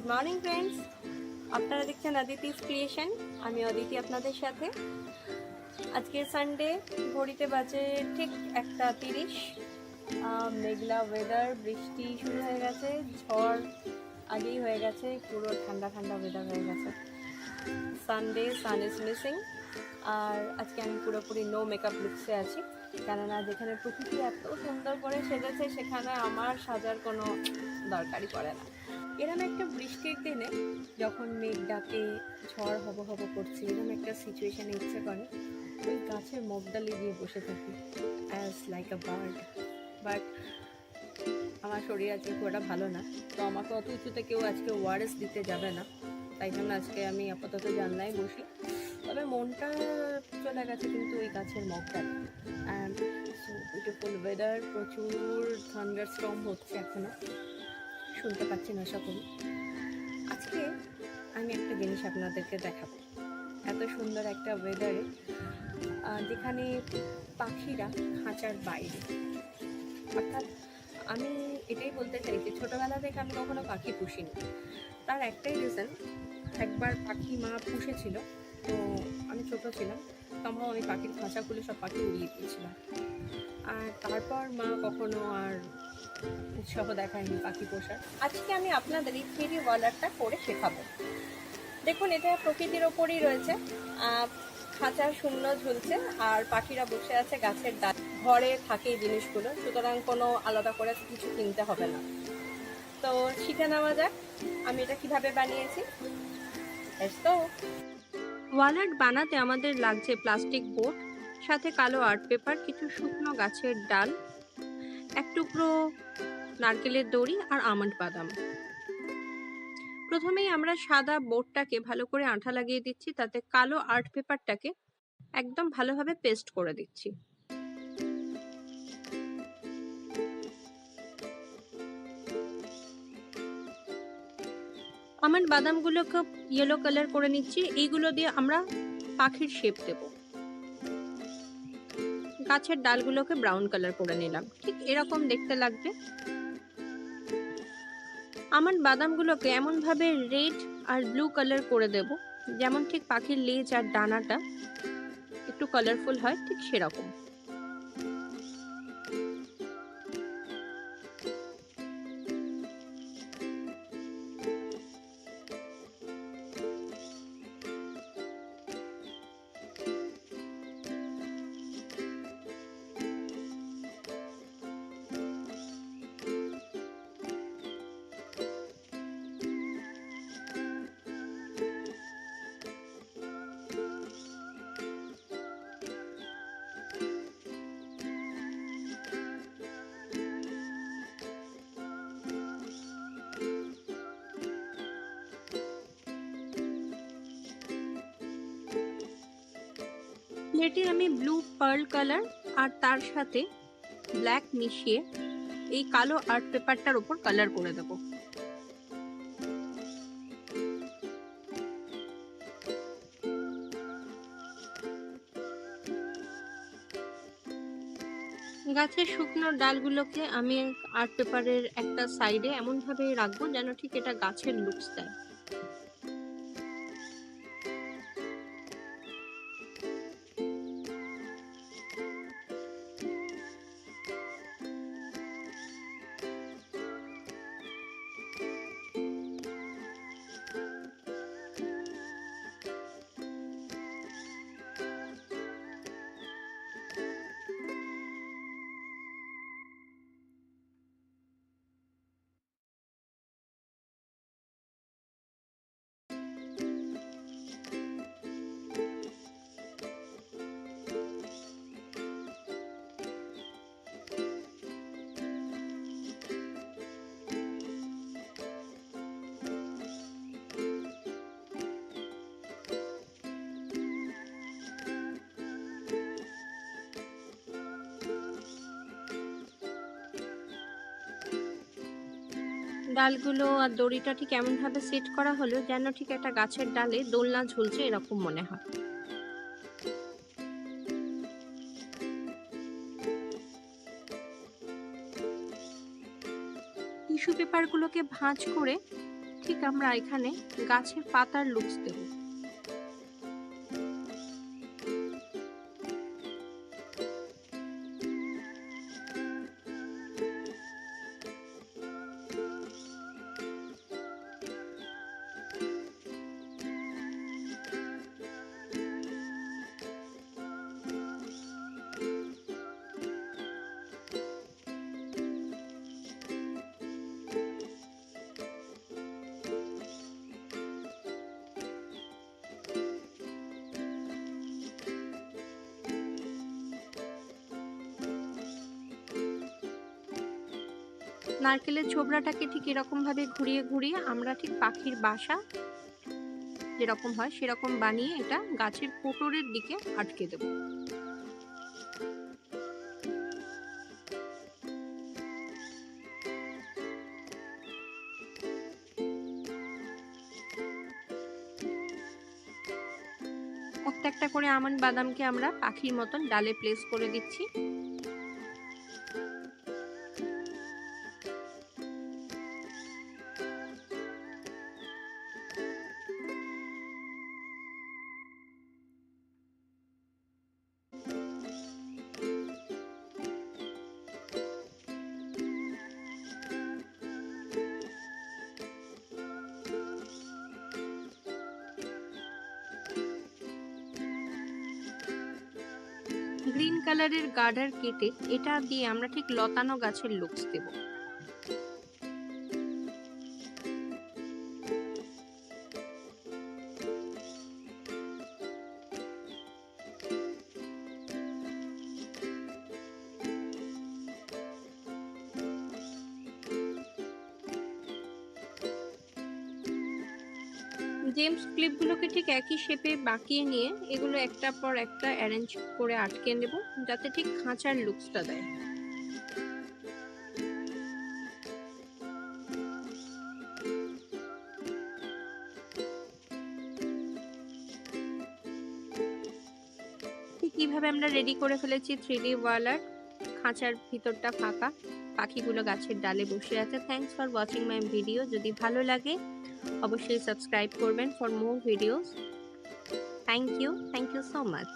Good morning friends, আপনারা দেখছেন Aditi's creation. আমি অদিতি আপনাদের সাথে। আজকে সানডে, ঘড়িতে বাজে ঠিক 1:30। মেঘলা ওয়েদার, বৃষ্টি শুরু হয়ে গেছে, ঝড় আগেই হয়ে গেছে, পুরো ঠান্ডা ঠান্ডা ওয়েদার হয়ে গেছে। Sunday, sun is missing. আর আজকে আমি পুরোপুরি নো মেকআপ লুকসে আছি, কেননা যেখানে প্রকৃতি এত সুন্দর করে সেজেছে সেখানে আমার সাজার কোনো দরকারই পড়ে না। এরম একটা বৃষ্টির দিনে যখন মেঘ ডাকে, ঝড় হব হব করছে, এরম একটা সিচুয়েশানে ইচ্ছে করে ওই গাছের মগডালে গিয়ে বসে থাকি as like a bird. But আমার শরীর আজকে খুব একটা ভালো না, তো আমাকে অত উঁচুতে কেউ আজকে ওয়ারেস দিতে যাবে না, তাই জন্য আজকে আমি আপাতত জানলায় বসি। তবে মনটা চলে গেছে কিন্তু ওই গাছের মগডালে। অ্যান্ড সো বিউটিফুল ওয়েদার, প্রচুর থান্ডার স্টর্ম হচ্ছে, এখনও শুনতে পাচ্ছেন আশা করি। আজকে আমি একটা জিনিস আপনাদেরকে দেখাবো। এত সুন্দর একটা ওয়েদারে, যেখানে পাখিরা খাঁচার বাইরে, অর্থাৎ আমি এটাই বলতে চাইছি, ছোটোবেলা থেকে আমি কখনো পাখি পুষিনি। তার একটাই রিজন, একবার পাখি মা পুষেছিল, তো আমি ছোটো ছিলাম, সম্ভব আমি পাখির খাঁচা খুলে সব পাখি উড়িয়ে দিয়েছিলাম। আর তারপর মা কখনো আর উৎসাহ দেখায়নি পাখি পোষার। আজকে আমি আপনাদের এই 3D ওয়ালারটা করে শেখাবো। দেখুন, এটা প্রকৃতির ওপরই রয়েছে, খাঁচা শূন্য ঝুলছে আর পাখিরা বসে আছে গাছের ডাল। ঘরে থাকে এই জিনিসগুলো, সুতরাং কোনো আলাদা করে কিছু কিনতে হবে না। তো শিখে নেওয়া যাক আমি এটা কিভাবে বানিয়েছি। তো ওয়ালার বানাতে আমাদের লাগছে প্লাস্টিক বোর্ড, সাথে কালো আর্ট পেপার, কিছু শুকনো গাছের ডাল, এক টুকরো নারকেলের দড়ি আর আমন্ড বাদাম। প্রথমেই আমরা সাদা বোর্ডটাকে ভালো করে আঠা লাগিয়ে দিচ্ছি, তাতে কালো আর্ট পেপারটাকে একদম ভালোভাবে পেস্ট করে দিচ্ছি। আমন্ড বাদামগুলোকে ইয়েলো কালার করে নিচ্ছি। এইগুলো দিয়ে আমরা পাখির শেপ দেব। গাছের ডালগুলোকে ব্রাউন কালার করে নিলাম, ঠিক এরকম দেখতে লাগবে। আমন্ড বাদামগুলোকে এমনভাবে রেড আর ব্লু কালার করে দেব, যেমন ঠিক পাখির লেজ আর ডানাটা একটু কালারফুল হয়, ঠিক সেরকম। প্লেটে আমি ব্লু পার্ল কালার আর তার সাথে ব্ল্যাক মিশিয়ে এই কালো আর্ট পেপারটার উপর কালার করে দেব। গাছের শুকনো ডালগুলোকে আমি আর্ট পেপারের একটা সাইডে এমনভাবে রাখবো যেন ঠিক এটা গাছের লুকস দেয়। ডালগুলো আর দড়িটা ঠিক এমনভাবে সেট করা হলো যেন ঠিক একটা গাছের ডালে দোলনা ঝুলছে এরকম মনে হয়। টিস্যু পেপারগুলোকে ভাঁজ করে ঠিক আমরা এখানে গাছের পাতার লুকস দেব। নারকেলের ছোবড়াটাকে ঠিক এরকম ভাবে ঘুরিয়ে ঘুরিয়ে আমরা ঠিক পাখির বাসা যেরকম হয় সেরকম বানিয়ে এটা গাছের কোটরের দিকে আটকে দেব। একটা একটা করে আমন্ড বাদামকে আমরা পাখির মতন ডালে প্লেস করে দিচ্ছি। গ্রিন কালারের গার্ডার কেটে এটা দিয়ে আমরা ঠিক লতানো গাছের লুকস দেব। জেমস ক্লিপগুলোকে ঠিক একই শেপে বাঁকিয়ে নিয়ে এগুলো একটার পর একটা অ্যারেঞ্জ করে আটকে নেব, যাতে ঠিক খাঁচার লুকসটা দেয়। ঠিক কিভাবে আমরা রেডি করে ফেলেছি 3D ওয়াল আর্ট। খাঁচার ভিতরটা ফাঁকা, পাখিগুলো গাছের ডালে বসে আছে। Thanks for watching my video. যদি ভালো লাগে অবশ্যই সাবস্ক্রাইব করবেন for more videos. Thank you so much.